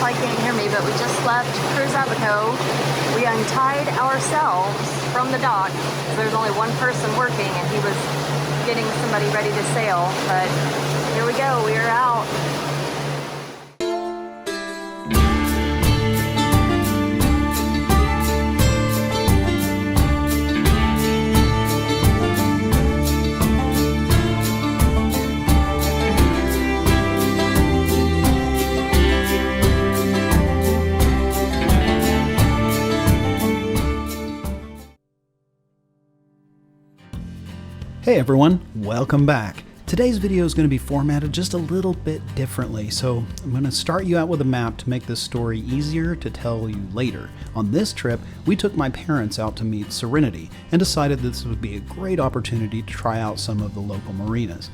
probably can't hear me, but we just left Cruise Abaco. We untied ourselves from the dock because there's only one person working and he was getting somebody ready to sail. But here we go, we are out. Hey everyone, welcome back. Today's video is going to be formatted just a little bit differently, so I'm going to start you out with a map to make this story easier to tell you later. On this trip, we took my parents out to meet Serenity and decided this would be a great opportunity to try out some of the local marinas.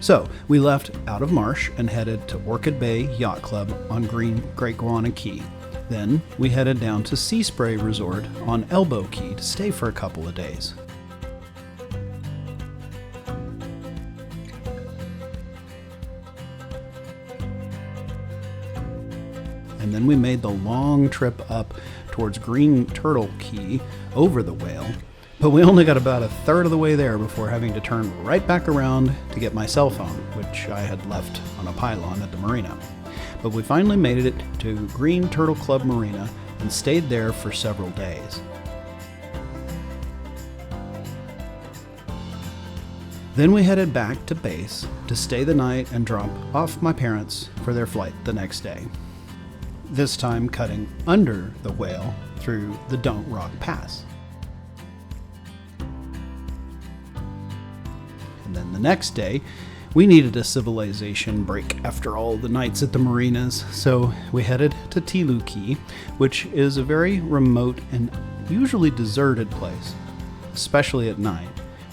So we left out of Marsh and headed to Orchid Bay Yacht Club on Great Guana Cay. Then we headed down to Sea Spray Resort on Elbow Cay to stay for a couple of days. And then we made the long trip up towards Green Turtle Cay over the Whale, but we only got about a third of the way there before having to turn right back around to get my cell phone, which I had left on a pylon at the marina. But we finally made it to Green Turtle Club Marina and stayed there for several days. Then we headed back to base to stay the night and drop off my parents for their flight the next day. This time cutting under the Whale through the Don't Rock Pass. And then the next day, we needed a civilization break after all the nights at the marinas, so we headed to Tilloo Cay, which is a very remote and usually deserted place, especially at night.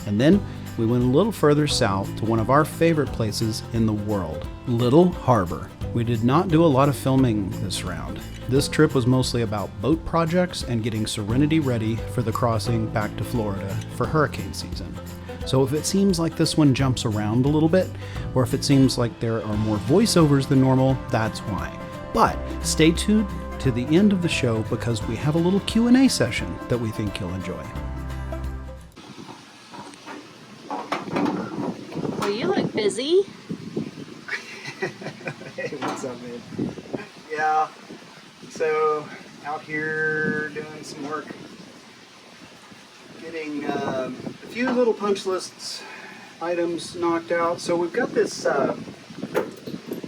And then we went a little further south to one of our favorite places in the world, Little Harbor. We did not do a lot of filming this round. This trip was mostly about boat projects and getting Serenity ready for the crossing back to Florida for hurricane season. So if it seems like this one jumps around a little bit, or if it seems like there are more voiceovers than normal, that's why. But stay tuned to the end of the show because we have a little Q&A session that we think you'll enjoy. Well, you look busy. Hey, what's up, man? Yeah, so out here doing some work, getting a few little punch lists items knocked out. So we've got this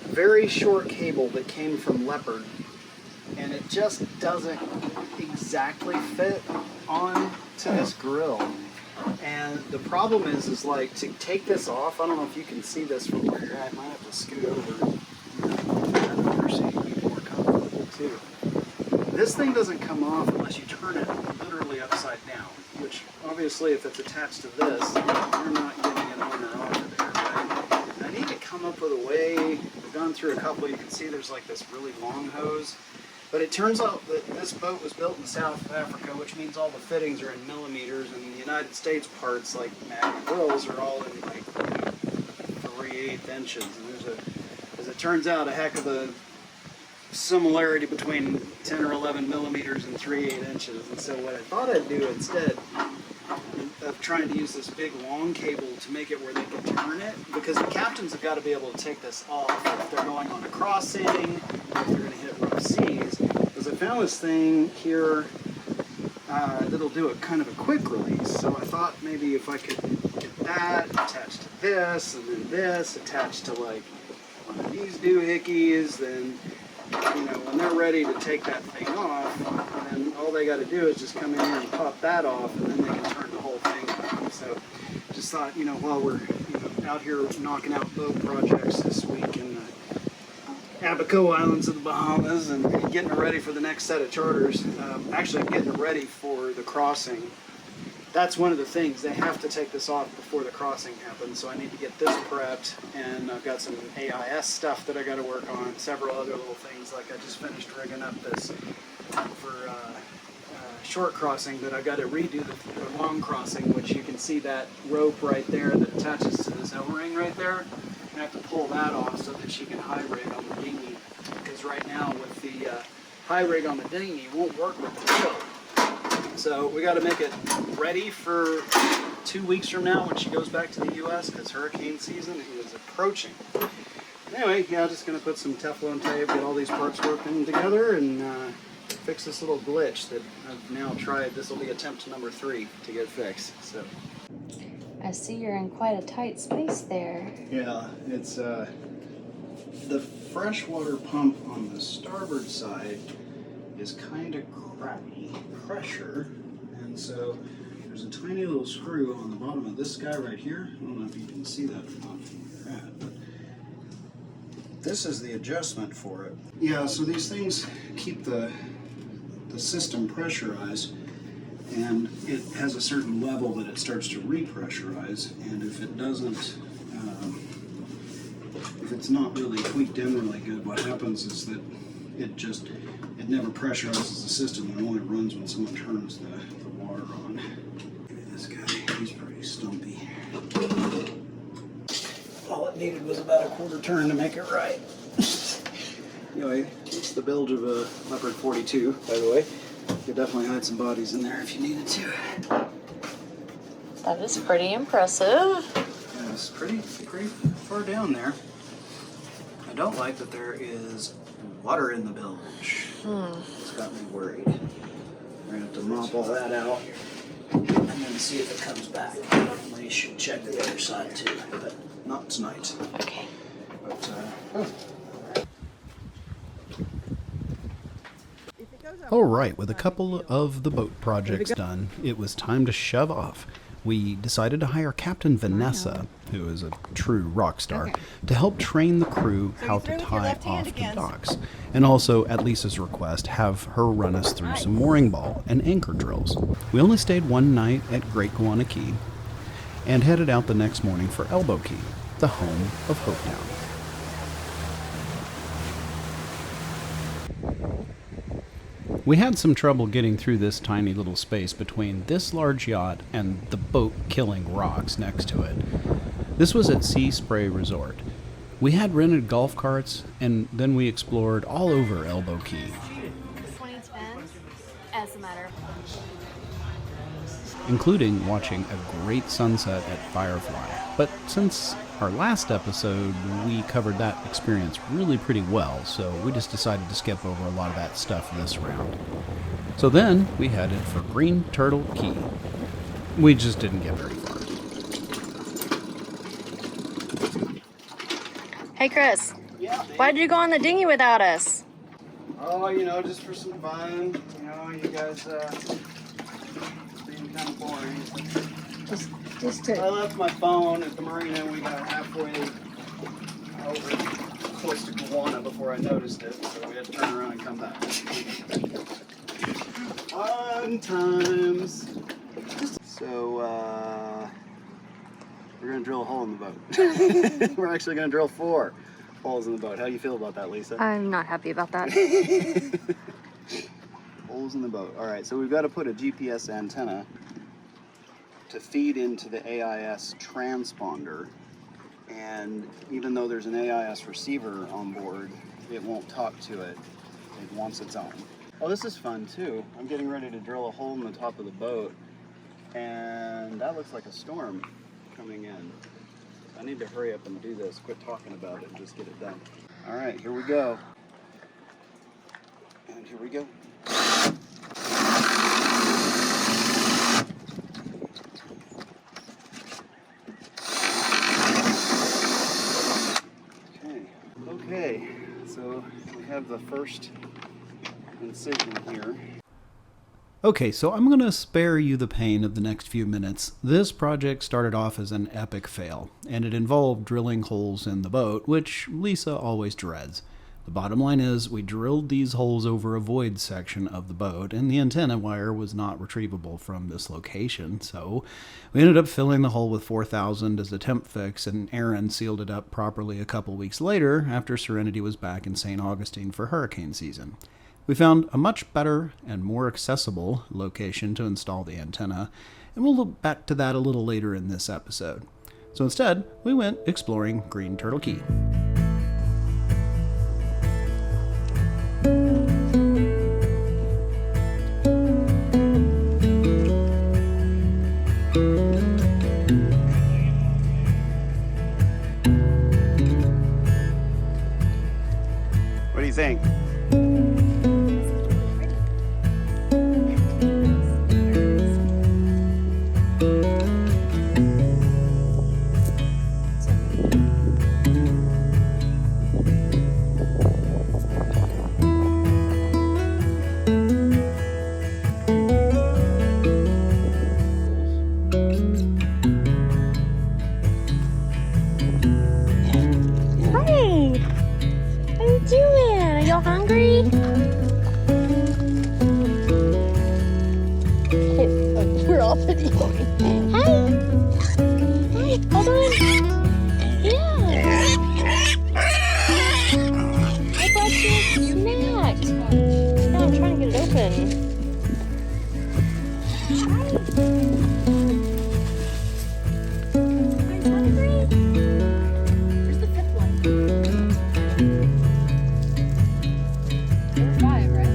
very short cable that came from Leopard, and it just doesn't exactly fit on to this grill. And the problem is like to take this off. I don't know if you can see this from where you're at. I might have to scoot over. More comfortable too. This thing doesn't come off unless you turn it literally upside down, which obviously if it's attached to this, you're not getting it on or off of there, right? I need to come up with a way. We've gone through a couple. You can see there's like this really long hose. But it turns out that this boat was built in South Africa, which means all the fittings are in millimeters, and the United States parts, like Mag grills, are all in like 3/8 inches. And there's as it turns out, a heck of a similarity between 10 or 11 millimeters and 3/8 inches. And so what I thought I'd do instead of trying to use this big long cable to make it where they can turn it, because the captains have got to be able to take this off if they're going on a crossing, if they're going to hit rough seas. Because I found this thing here that'll do a kind of a quick release. So I thought maybe if I could get that attached to this, and then this attached to like one of these doohickeys, then when they're ready to take that thing off, then all they got to do is just come in here and pop that off, and then they can turn the whole thing on. So just thought, while we're out here knocking out boat projects this week in the Abaco Islands of the Bahamas and getting it ready for the next set of charters, actually getting it ready for the crossing. That's one of the things. They have to take this off before the crossing happens, so I need to get this prepped, and I've got some AIS stuff that I got to work on, several other little things, like I just finished rigging up this for short crossing, but I got to redo the long crossing, which you can see that rope right there that attaches to this O-ring right there. I have to pull that off so that she can high rig on the dinghy, because right now with the high rig on the dinghy won't work with the tilt. So we got to make it ready for 2 weeks from now when she goes back to the U.S. because hurricane season is approaching. Anyway, yeah, just going to put some Teflon tape, get all these parts working together, and fix this little glitch that I've now tried. This will be attempt number 3 to get fixed. So. I see you're in quite a tight space there. Yeah, it's the freshwater pump on the starboard side is kind of crappy pressure, and so there's a tiny little screw on the bottom of this guy right here. I don't know if you can see that or not from where you're at, but this is the adjustment for it. Yeah, so these things keep the system pressurized, and it has a certain level that it starts to repressurize, and if it doesn't, if it's not really tweaked in really good, what happens is that it never pressurizes the system. It only runs when someone turns the water on. Look at this guy, he's pretty stumpy. All it needed was about a quarter turn to make it right. Anyway, it's the bilge of a Leopard 42, by the way. You could definitely hide some bodies in there if you needed to. That is pretty impressive. Yeah, it's pretty far down there. I don't like that there is water in the bilge. It's got me worried. We're gonna have to mop all that out and then see if it comes back. We should check the other side too, but not tonight. Okay. But, All right, with a couple of the boat projects done, it was time to shove off. We decided to hire Captain Vanessa, who is a true rock star, to help train the crew how to tie off the docks, and also, at Lisa's request, have her run us through some mooring ball and anchor drills. We only stayed one night at Great Guana Cay and headed out the next morning for Elbow Cay, the home of Hopetown. We had some trouble getting through this tiny little space between this large yacht and the boat killing rocks next to it. This was at Sea Spray Resort. We had rented golf carts, and then we explored all over Elbow Cay, 2010, as a matter of including watching a great sunset at Firefly. But since our last episode, we covered that experience really pretty well, so we just decided to skip over a lot of that stuff this round. So then we headed for Green Turtle Cay. We just didn't get very far. Hey, Chris. yeah. Why did you go on the dinghy without us? Oh, just for some fun. You guys being kind of boring. Just I left my phone at the marina and we got halfway over close to Guana before I noticed it, so we had to turn around and come back. Fun times. So, we're going to drill a hole in the boat. We're actually going to drill 4 holes in the boat. How do you feel about that, Lisa? I'm not happy about that. Holes in the boat. All right, so we've got to put a GPS antenna to feed into the AIS transponder, and even though there's an AIS receiver on board, it won't talk to it. It wants its own. Oh, this is fun too. I'm getting ready to drill a hole in the top of the boat, and that looks like a storm coming in. I need to hurry up and do this. Quit talking about it and just get it done. All right, here we go. And here we go. Okay, so we have the first incision here. Okay, so I'm going to spare you the pain of the next few minutes. This project started off as an epic fail, and it involved drilling holes in the boat, which Lisa always dreads. The bottom line is, we drilled these holes over a void section of the boat, and the antenna wire was not retrievable from this location, so we ended up filling the hole with 4,000 as a temp fix, and Aaron sealed it up properly a couple weeks later after Serenity was back in St. Augustine for hurricane season. We found a much better and more accessible location to install the antenna, and we'll look back to that a little later in this episode. So instead, we went exploring Green Turtle Cay. do you think? We're all videoing. Hi. Hi. Hold on. Yeah. I brought you a snack. No, I'm trying to get it open. Are you hungry? Where's the fifth one? There were 5, right?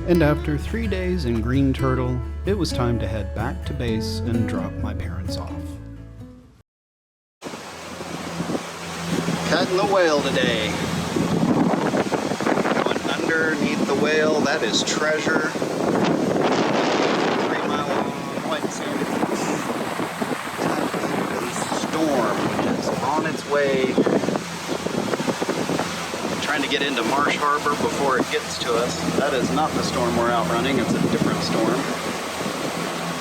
And after 3 days in Green Turtle, it was time to head back to base and drop my parents off. Cutting the whale today. Going underneath the whale, that is treasure. 3 mile long white sandy beach. The storm is on its way. Trying to get into Marsh Harbor before it gets to us. That is not the storm we're outrunning, it's a different storm.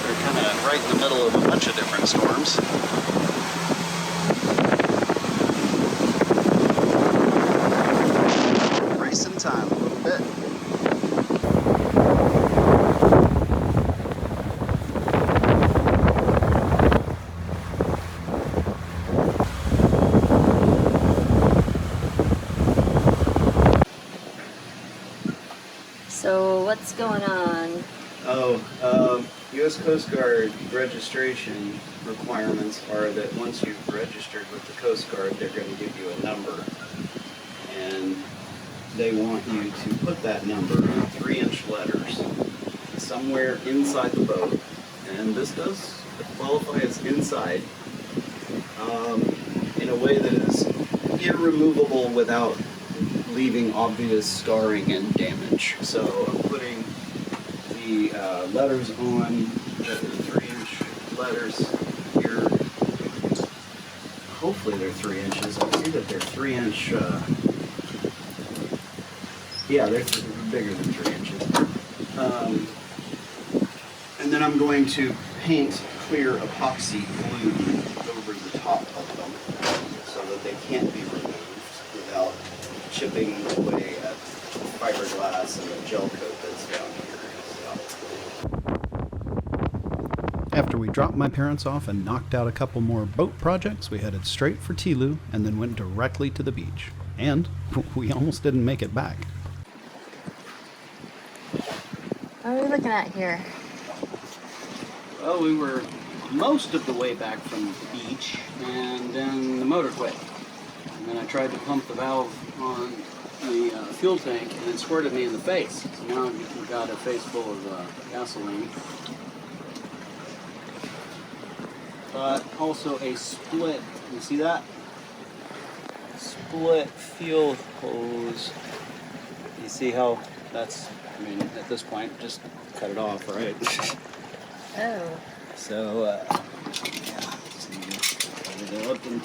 They're kind of right in the middle of a bunch of different storms. Racing time a little bit. So what's going on? U.S. Coast Guard registration requirements are that once you've registered with the Coast Guard, they're going to give you a number. And they want you to put that number in 3-inch letters somewhere inside the boat. And this does qualify as inside in a way that is irremovable without leaving obvious scarring and damage. So I'm putting the letters on, the 3-inch letters here. Hopefully they're 3 inches. I see that they're 3-inch. Yeah, they're bigger than 3 inches. And then I'm going to paint clear epoxy glue over the top of them so that they can't be removed without chipping away at fiberglass and the gel coat that's down here. After we dropped my parents off and knocked out a couple more boat projects, we headed straight for Tilloo and then went directly to the beach. And we almost didn't make it back. What are we looking at here? Well, we were most of the way back from the beach, and then the motor quit. And then I tried to pump the valve on the fuel tank, and it squirted me in the face. So now I've got a face full of gasoline. but also a split. You see that? Split fuel hose. You see how that's, I mean, at this point, just cut it off, right? Oh. So, yeah, so you cut it up and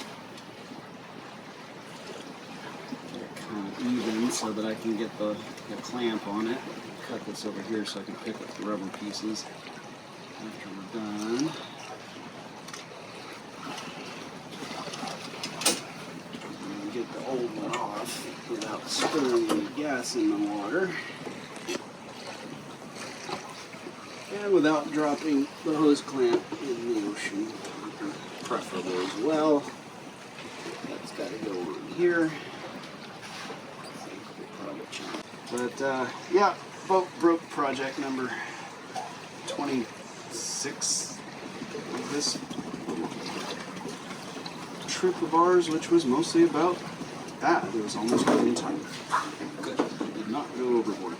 get it kind of even so that I can get the clamp on it. Cut this over here so I can pick up the rubber pieces after we're done. And get the old one off without spilling any gas in the water. And without dropping the hose clamp in the ocean, preferable as well. That's got to go on here. But yeah, boat broke project number 26 of this trip of ours, which was mostly about that. It was almost right in time. Good. Did not go overboard.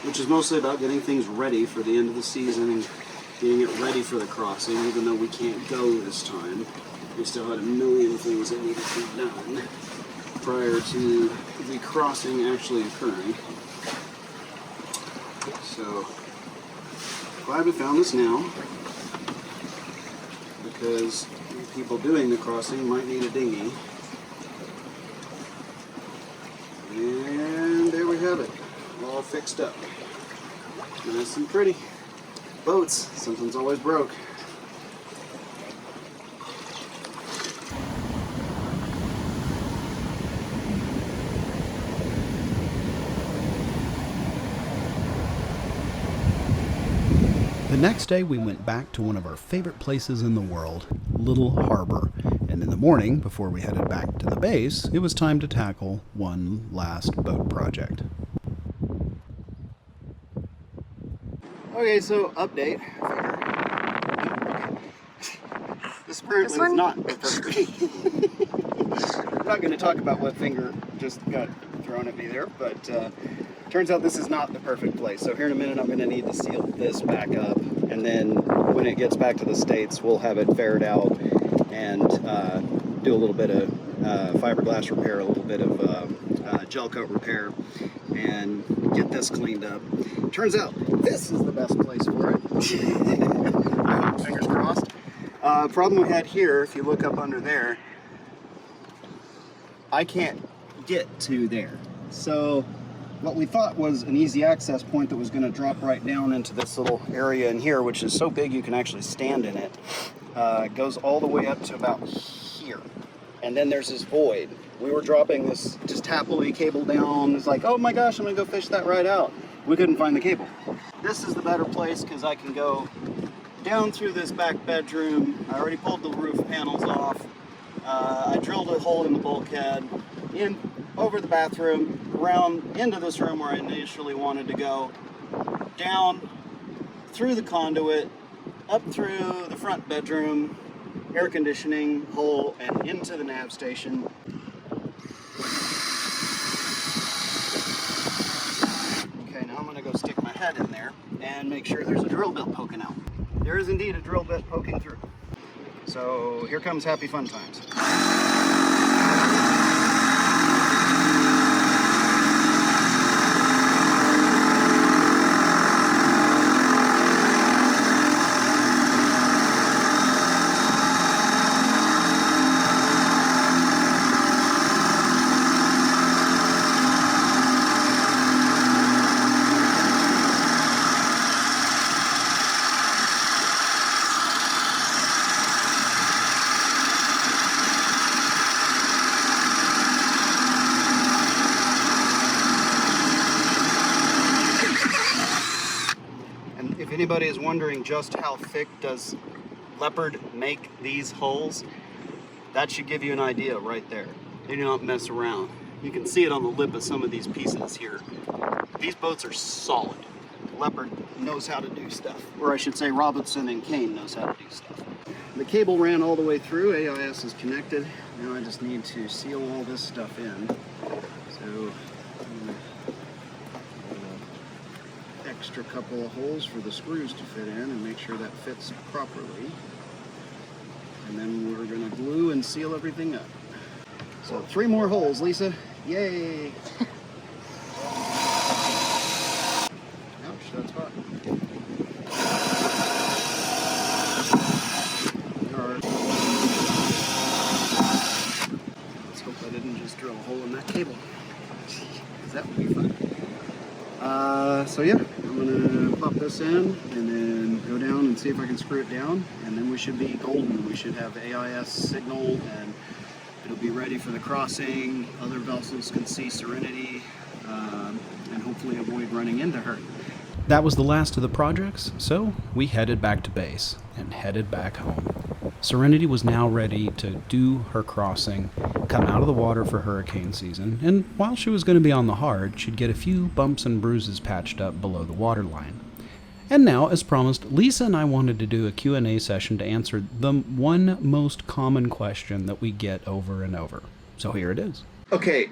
Which is mostly about getting things ready for the end of the season and getting it ready for the crossing, even though we can't go this time. We still had a million things that needed to be done prior to the crossing actually occurring. So, glad we found this now, because people doing the crossing might need a dinghy. And there we have it, all fixed up. Nice and pretty. Boats, something's always broke. The next day, we went back to one of our favorite places in the world, Little Harbor. And in the morning, before we headed back to the base, it was time to tackle one last boat project. Okay, so update. This apparently is not the perfect. I'm not going to talk about what finger just got thrown at me there, but turns out this is not the perfect place. So here in a minute, I'm going to need to seal this back up, and then when it gets back to the States, we'll have it ferret out and do a little bit of fiberglass repair, a little bit of gel coat repair, and get this cleaned up. Turns out this is the best place for it. I hope, fingers crossed. Problem we had here, if you look up under there, I can't get to there. So what we thought was an easy access point that was going to drop right down into this little area in here, which is so big you can actually stand in it, goes all the way up to about here. And then there's this void. We were dropping this just happily cable down. It's like, oh my gosh, I'm gonna go fish that right out. We couldn't find the cable. This is the better place because I can go down through this back bedroom. I already pulled the roof panels off. I drilled a hole in the bulkhead, in over the bathroom, around into this room where I initially wanted to go, down through the conduit, up through the front bedroom, air conditioning hole, and into the nav station. Okay, now I'm going to go stick my head in there and make sure there's a drill bit poking out. There is indeed a drill bit poking through. So here comes happy fun times. If anybody is wondering just how thick does Leopard make these holes, that should give you an idea right there. They do not mess around. You can see it on the lip of some of these pieces here. These boats are solid. Leopard knows how to do stuff. Or I should say Robinson and Kane knows how to do stuff. The cable ran all the way through. AIS is connected. Now I just need to seal all this stuff in. So extra couple of holes for the screws to fit in and make sure that fits properly. And then we're going to glue and seal everything up. So 3 more holes, Lisa. Yay! Ouch, that's hot. Let's hope I didn't just drill a hole in that cable. That would be fun. So yeah, I'm gonna pop this in and then go down and see if I can screw it down, and then we should be golden. We should have AIS signal and it'll be ready for the crossing. Other vessels can see Serenity and hopefully avoid running into her. That was the last of the projects, so we headed back to base and headed back home. Serenity was now ready to do her crossing, come out of the water for hurricane season, and while she was going to be on the hard, she'd get a few bumps and bruises patched up below the waterline. And now, as promised, Lisa and I wanted to do a Q&A session to answer the one most common question that we get over and over. So here it is. Okay,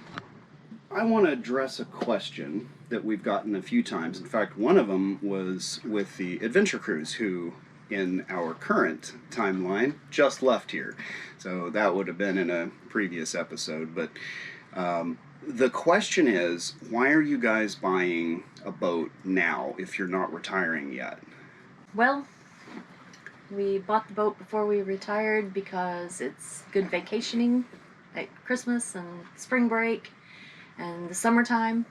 I want to address a question that we've gotten a few times. In fact, one of them was with the adventure crews who, in our current timeline, just left here. So that would have been in a previous episode. But the question is, why are you guys buying a boat now if you're not retiring yet? Well, we bought the boat before we retired because it's good vacationing at Christmas and spring break and the summertime,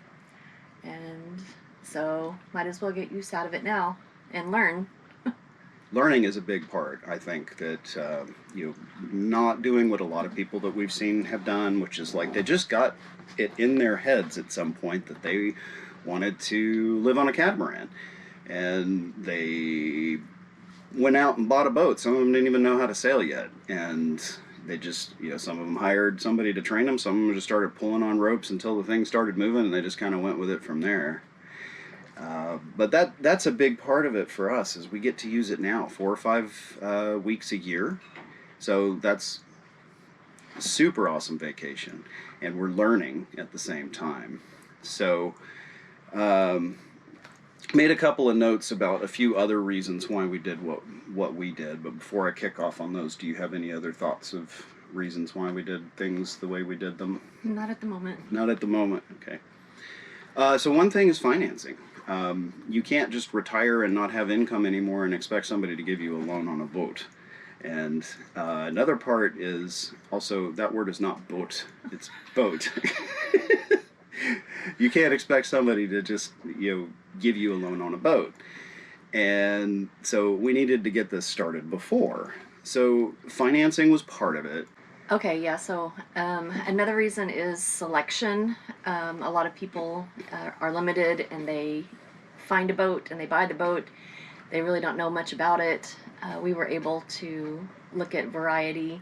and so might as well get use out of it now and learn. Learning is a big part. I think that not doing what a lot of people that we've seen have done, which is like they just got it in their heads at some point that they wanted to live on a catamaran, and they went out and bought a boat. Some of them didn't even know how to sail yet, and they just, some of them hired somebody to train them. Some of them just started pulling on ropes until the thing started moving, and they just kind of went with it from there. But that's a big part of it for us, is we get to use it now 4 or 5 weeks a year. So that's super awesome vacation, and we're learning at the same time. So made a couple of notes about a few other reasons why we did what we did, but before I kick off on those, do you have any other thoughts of reasons why we did things the way we did them? Not at the moment. Not at the moment, okay. So one thing is financing. You can't just retire and not have income anymore and expect somebody to give you a loan on a boat. And another part is also, that word is not boat, it's boat. You can't expect somebody to just, give you a loan on a boat. And so we needed to get this started before. So financing was part of it. Okay, yeah, so another reason is selection. A lot of people are limited, and they find a boat and they buy the boat. They really don't know much about it. We were able to look at variety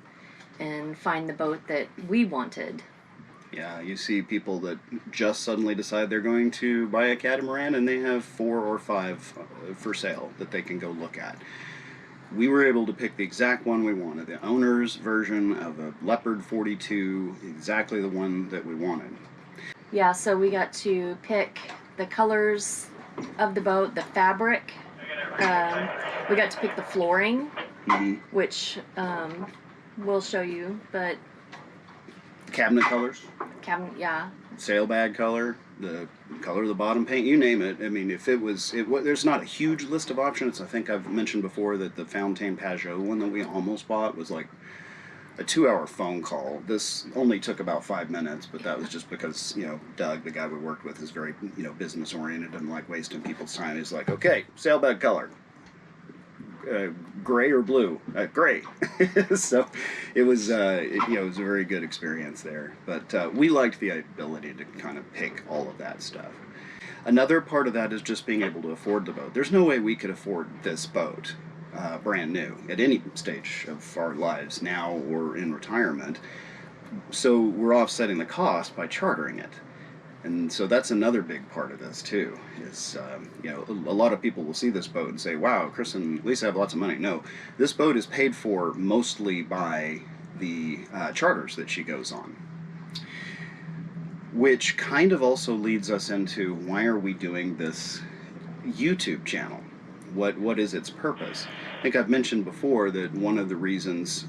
and find the boat that we wanted. Yeah, you see people that just suddenly decide they're going to buy a catamaran, and they have 4 or 5 for sale that they can go look at. We were able to pick the exact one we wanted, the owner's version of a Leopard 42, exactly the one that we wanted. Yeah, so we got to pick the colors of the boat, the fabric. We got to pick the flooring, which we'll show you, but cabinet colors, yeah, sailbag color, the color of the bottom paint, you name it. I mean, if there's not a huge list of options. I think I've mentioned before that the Fontaine Pajot one that we almost bought was like a 2-hour phone call. This only took about 5 minutes, but that was just because, Doug, the guy we worked with, is very, business oriented and like wasting people's time. He's like, okay, sailbag color. Gray or blue? Gray. So it was, it was a very good experience there. But we liked the ability to kind of pick all of that stuff. Another part of that is just being able to afford the boat. There's no way we could afford this boat brand new at any stage of our lives, now or in retirement. So we're offsetting the cost by chartering it. And so that's another big part of this too, is, a lot of people will see this boat and say, wow, Chris and Lisa have lots of money. No, this boat is paid for mostly by the charters that she goes on. Which kind of also leads us into, why are we doing this YouTube channel. What is its purpose? I think I've mentioned before that one of the reasons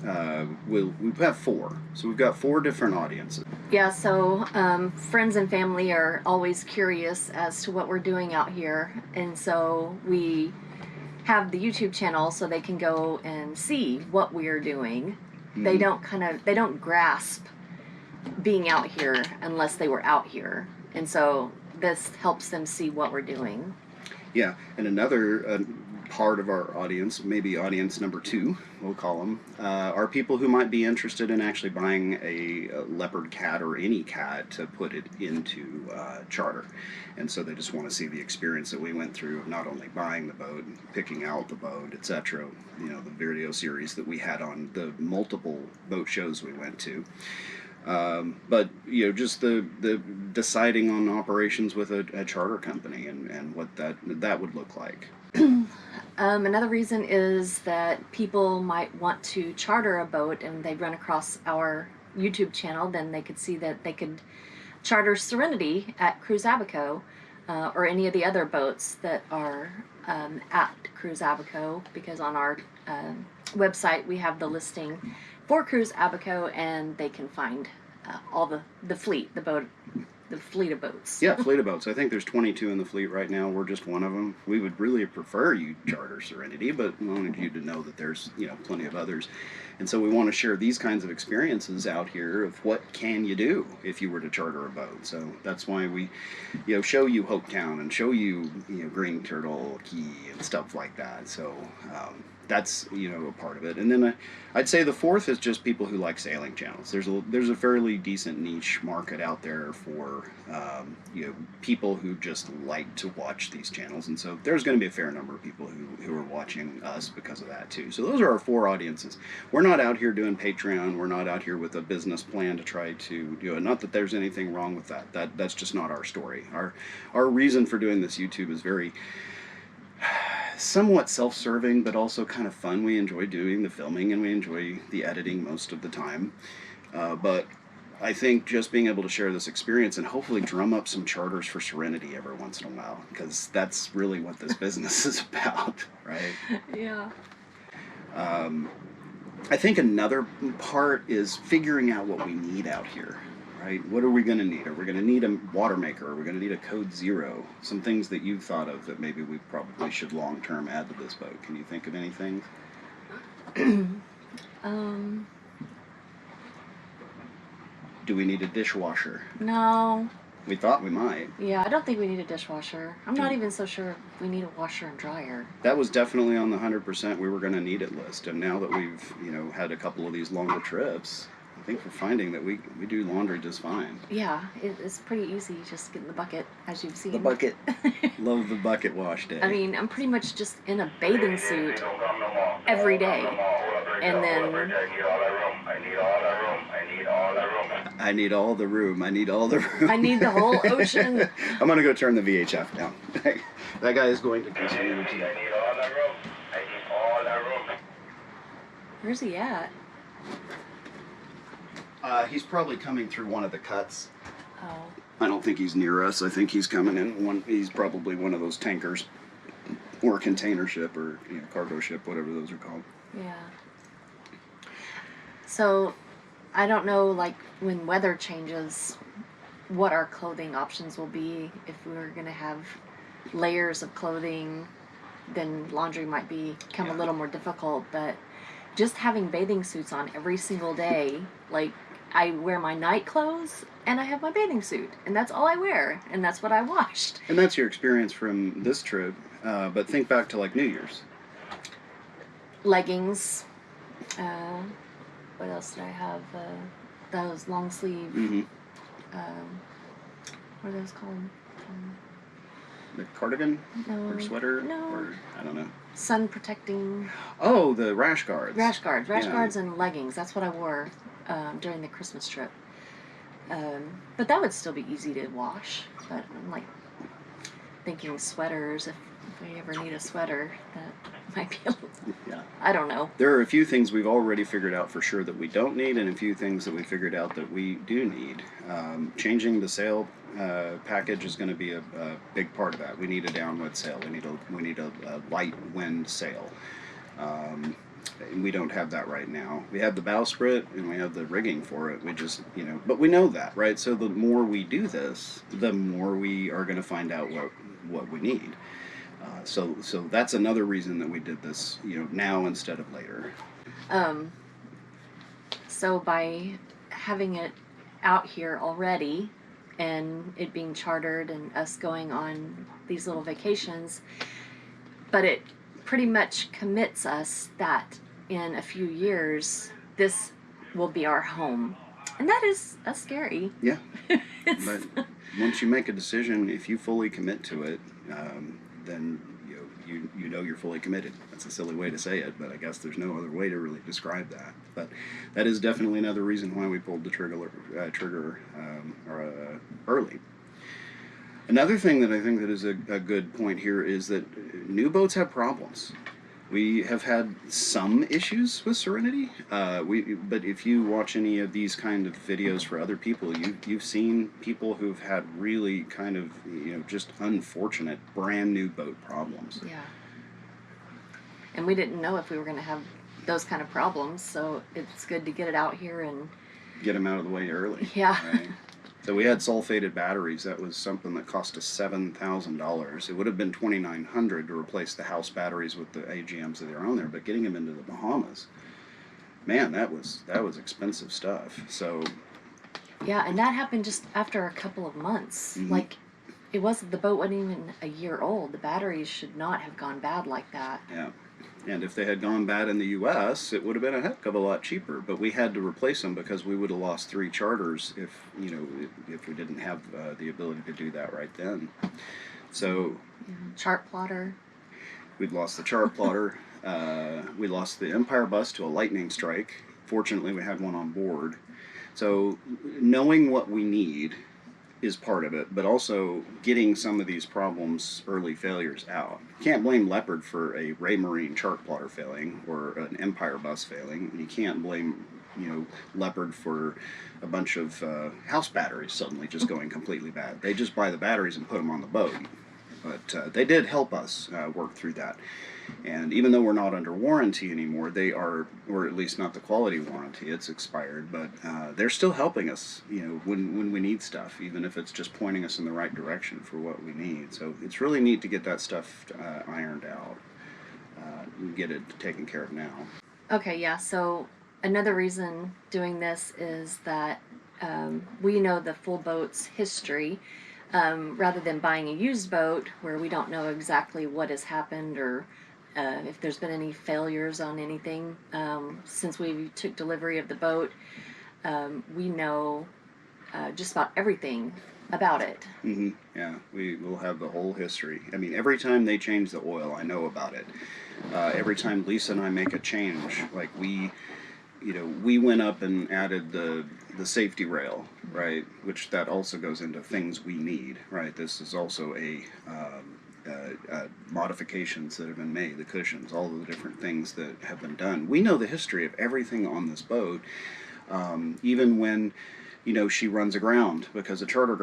we have 4. So we've got 4 different audiences. Yeah, so friends and family are always curious as to what we're doing out here, and so we have the YouTube channel so they can go and see what we're doing. They don't grasp being out here unless they were out here, and so this helps them see what we're doing. Yeah, and another part of our audience, maybe audience number 2, we'll call them, are people who might be interested in actually buying a leopard cat or any cat to put it into charter. And so they just want to see the experience that we went through of not only buying the boat, picking out the boat, etc. You know, the video series that we had on the multiple boat shows we went to. But you know, just the deciding on operations with a charter company and what that would look like. Another reason is that people might want to charter a boat and they run across our YouTube channel, then they could see that they could charter Serenity at Cruise Abaco, or any of the other boats that are at Cruise Abaco, because on our website we have the listing for Cruise Abaco, and they can find all the fleet, the fleet of boats. Yeah, fleet of boats. I think there's 22 in the fleet right now. We're just one of them. We would really prefer you charter Serenity, but we wanted you to know that there's, you know, plenty of others. And so we want to share these kinds of experiences out here of what can you do if you were to charter a boat. So that's why we, you know, show you Hopetown and show you, you know, Green Turtle Cay and stuff like that. So that's, you know, a part of it. And then I'd say the 4th is just people who like sailing channels. There's a fairly decent niche market out there for you know, people who just like to watch these channels, and so there's going to be a fair number of people who are watching us because of that too. So those are our 4 audiences. We're not out here doing Patreon. We're not out here with a business plan to try to do it. Not that there's anything wrong with that. That's just not our story. Our reason for doing this YouTube is very somewhat self-serving, but also kind of fun. We enjoy doing the filming and we enjoy the editing most of the time, but I think just being able to share this experience and hopefully drum up some charters for Serenity every once in a while, because that's really what this business is about, right? Yeah. I think another part is figuring out what we need out here, right? What are we going to need? Are we going to need a water maker? Are we going to need a Code Zero? Some things that you've thought of that maybe we probably should long-term add to this boat. Can you think of anything? Do we need a dishwasher? No. We thought we might. Yeah, I don't think we need a dishwasher. I'm not even so sure we need a washer and dryer. That was definitely on the 100% we were going to need it list. And now that we've, you know, had a couple of these longer trips, I think we're finding that we do laundry just fine. Yeah, it's pretty easy. Just get in the bucket, as you've seen. The bucket. Love the bucket wash day. I mean, I'm pretty much just in a bathing suit every day. And then I need all the room. I need all the room. I need the whole ocean. I'm going to go turn the VHF down. That guy is going to continue to... Where's he at? He's probably coming through one of the cuts. Oh. I don't think he's near us. I think he's coming in one. He's probably one of those tankers or a container ship or, you know, cargo ship, whatever those are called. Yeah. So, I don't know, like, when weather changes, what our clothing options will be. If we were going to have layers of clothing, then laundry might become a little more difficult. But just having bathing suits on every single day, like, I wear my night clothes and I have my bathing suit, and that's all I wear, and that's what I washed. And that's your experience from this trip, but think back to, like, New Year's. Leggings. What else did I have? Those long sleeve. Mm-hmm. What are those called? The cardigan? No. Or sweater? No. Or, I don't know. Sun protecting. Oh, the rash guards. Rash guards. Rash Yeah. guards and leggings. That's what I wore during the Christmas trip. But that would still be easy to wash. But I'm like thinking sweaters. If If we ever need a sweater, that might be a little, Yeah. I don't know. There are a few things we've already figured out for sure that we don't need, and a few things that we figured out that we do need. Changing the sail package is going to be a big part of that. We need a downwind sail. We need a light wind sail. And we don't have that right now. We have the bowsprit and we have the rigging for it. We just, but we know that, right? So the more we do this, the more we are going to find out what we need. So that's another reason that we did this, now instead of later. So by having it out here already and it being chartered and us going on these little vacations, but it pretty much commits us that in a few years this will be our home, and that's scary. Yeah. But once you make a decision, if you fully commit to it, then you know you're fully committed. That's a silly way to say it, but I guess there's no other way to really describe that. But that is definitely another reason why we pulled the trigger early. Another thing that I think that is a good point here is that new boats have problems. We have had some issues with Serenity, but if you watch any of these kind of videos for other people, you've seen people who've had really kind of, just unfortunate brand new boat problems. Yeah. And we didn't know if we were going to have those kind of problems, so it's good to get it out here and get them out of the way early. Yeah. Right? So we had sulfated batteries. That was something that cost us $7,000. It would have been $2,900 to replace the house batteries with the AGMs that are on there, but getting them into the Bahamas, man, that was expensive stuff. So yeah, and that happened just after a couple of months. Mm-hmm. Like, the boat wasn't even a year old. The batteries should not have gone bad like that. yeah. And if they had gone bad in the U.S., it would have been a heck of a lot cheaper. But we had to replace them because we would have lost 3 charters if we didn't have the ability to do that right then. So Chart plotter. we'd lost the chart plotter. We lost the Empire bus to a lightning strike. Fortunately, we had one on board. So knowing what we need is part of it, but also getting some of these early failures out. You can't blame Leopard for a Ray Marine chart plotter failing or an Empire bus failing. You can't blame Leopard for a bunch of house batteries suddenly just going completely bad. They just buy the batteries and put them on the boat. But they did help us work through that. And even though we're not under warranty anymore, they are, or at least not the quality warranty, it's expired, but they're still helping us, when we need stuff, even if it's just pointing us in the right direction for what we need. So it's really neat to get that stuff ironed out and get it taken care of now. Okay, yeah, so another reason doing this is that we know the full boat's history, rather than buying a used boat where we don't know exactly what has happened or if there's been any failures on anything. Since we took delivery of the boat, we know just about everything about it. Mm-hmm. Yeah, we will have the whole history. I mean, every time they change the oil, I know about it. Every time Lisa and I make a change, like we went up and added the safety rail, right? Which that also goes into things we need, right? This is also modifications that have been made, the cushions, all of the different things that have been done. We know the history of everything on this boat, even when she runs aground because a charter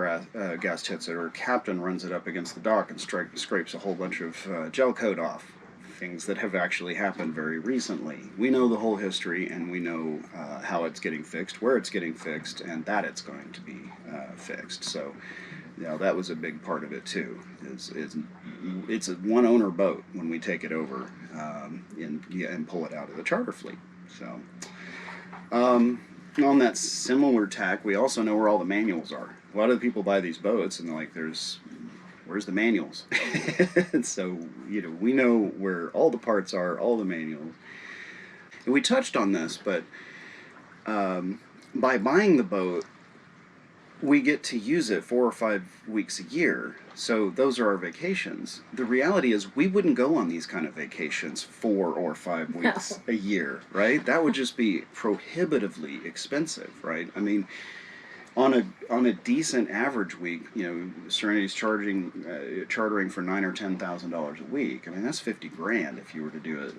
guest hits it, or a captain runs it up against the dock and scrapes a whole bunch of gel coat off. Things that have actually happened very recently. We know the whole history, and we know how it's getting fixed, where it's getting fixed, and that it's going to be fixed. So, that was a big part of it too. It's a one-owner boat when we take it over and pull it out of the charter fleet. So, on that similar tack, we also know where all the manuals are. A lot of people buy these boats, and they're like, where's the manuals? So, we know where all the parts are, all the manuals. And we touched on this, but by buying the boat, we get to use it 4 or 5 weeks a year. So those are our vacations. The reality is we wouldn't go on these kind of vacations 4 or 5 weeks a year, right? That would just be prohibitively expensive, right? I mean, on a decent average week, you know, Serenity's charging chartering for $9,000 or $10,000 a week. I mean, that's 50 grand if you were to do it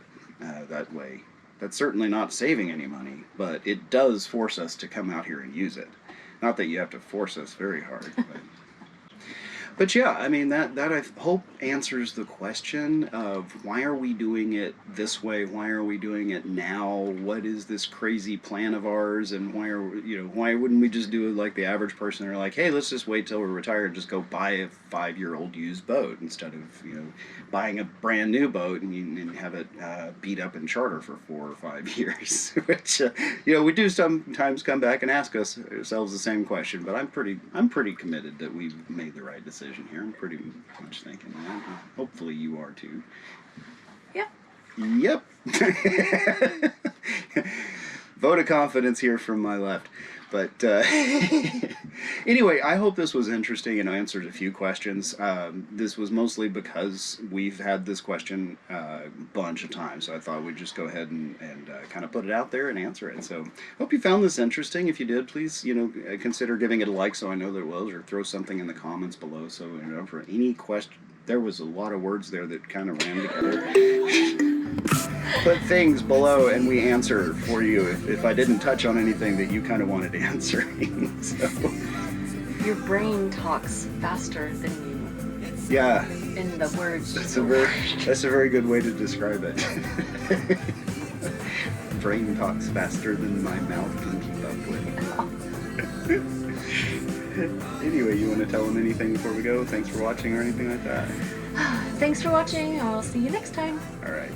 that way. That's certainly not saving any money, but it does force us to come out here and use it. Not that you have to force us very hard. But yeah, I mean, that I hope answers the question of why are we doing it this way? Why are we doing it now? What is this crazy plan of ours? And why wouldn't we just do it like the average person? They're like, hey, let's just wait till we're retired and just go buy a 5-year-old used boat instead of, you know, buying a brand new boat and have it beat up in charter for 4 or 5 years. Which, you know, we do sometimes come back and ask ourselves the same question. But I'm pretty committed that we've made the right decision here. I'm pretty much thinking that. Hopefully you are too. Yep. Vote of confidence here from my left. But anyway, I hope this was interesting and answered a few questions. This was mostly because we've had this question a bunch of times, so I thought we'd just go ahead and kind of put it out there and answer it. So hope you found this interesting. If you did, please, you know, consider giving it a like so I know that it was, or throw something in the comments below. So, you know, for any question, there was a lot of words there that kind of ran together. Put things below and we answer for you if I didn't touch on anything that you kind of wanted answering. So. Your brain talks faster than you. Yeah. In the words. That's a very good way to describe it. Brain talks faster than my mouth can keep up with. Anyway, you want to tell them anything before we go? Thanks for watching or anything like that? Thanks for watching, and we'll see you next time. All right.